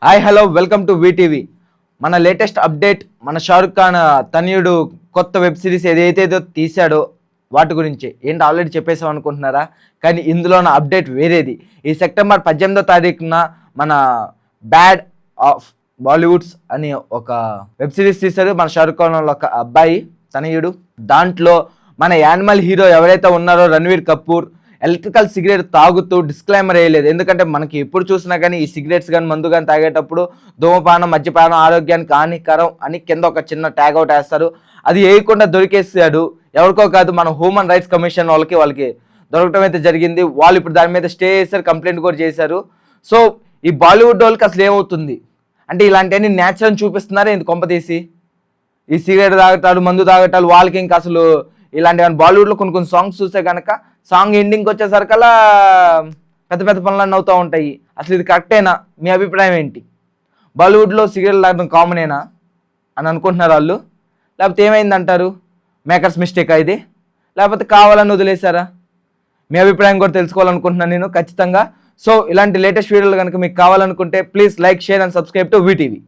Hi hello welcome to VTV. మన latest update, మన షారుఖ్ ఖాన్ తనయుడు కొత్త వెబ్ సిరీస్ ఏదైతే తీశాడో వాటి గురించి ఏంటి ఆల్రెడీ చెప్పేసాం అనుకుంటున్నారా? కానీ ఇందులో నా అప్డేట్ వేరేది. ఈ సెప్టెంబర్ 18వ తారీఖున మన బ్యాడ్ ఆఫ్ బాలీవుడ్స్ అని ఒక వెబ్ సిరీస్ తీశాడు మన షారుఖ్ ఖాన్ ఒక అబ్బాయి తనయుడు. దాంట్లో మన యానిమల్ హీరో ఎవరైతే ఉన్నారో రణ్వీర్ కపూర్ ఎలక్ట్రికల్ సిగరెట్ తాగుతూ డిస్క్లైమర్ వేయలేదు. ఎందుకంటే మనకి ఎప్పుడు చూసినా కానీ ఈ సిగరెట్స్ కానీ మందు కానీ తాగేటప్పుడు ధూమపానం మద్యపానం ఆరోగ్యానికి హానికరం అని కింద ఒక చిన్న ట్యాగ్ అవుట్ వేస్తారు. అది వేయకుండా దొరికేసాడు. ఎవరికో కాదు, మన హ్యూమన్ రైట్స్ కమిషన్ వాళ్ళకి దొరకడం అయితే జరిగింది. వాళ్ళు ఇప్పుడు దాని మీద స్టే చేశారు, కంప్లైంట్ కూడా చేశారు. సో ఈ బాలీవుడ్ వాళ్ళకి అసలు ఏమవుతుంది అంటే ఇలాంటివన్నీ న్యాచురల్ చూపిస్తున్నారా ఇంత కొంపతీసి? ఈ సిగరెట్ తాగటాలు మందు తాగటాలు వాళ్ళకి ఇంకా అసలు ఇలాంటివన్నీ బాలీవుడ్లో కొన్ని సాంగ్స్ చూస్తే కనుక సాంగ్ ఎండింగ్కి వచ్చేసరికల్లా పెద్ద పెద్ద పనులన్నీ అవుతూ ఉంటాయి. అసలు ఇది కరెక్టేనా? మీ అభిప్రాయం ఏంటి? బాలీవుడ్లో సిగరెట్ తాగడం కామనేనా అని అనుకుంటున్నారు వాళ్ళు, లేకపోతే ఏమైందంటారు? మేకర్స్ మిస్టేకా ఇది, లేకపోతే కావాలని వదిలేశారా? మీ అభిప్రాయం కూడా తెలుసుకోవాలనుకుంటున్నాను నేను ఖచ్చితంగా. సో ఇలాంటి లేటెస్ట్ వీడియోలు కనుక మీకు కావాలనుకుంటే please like, share and subscribe to VTV.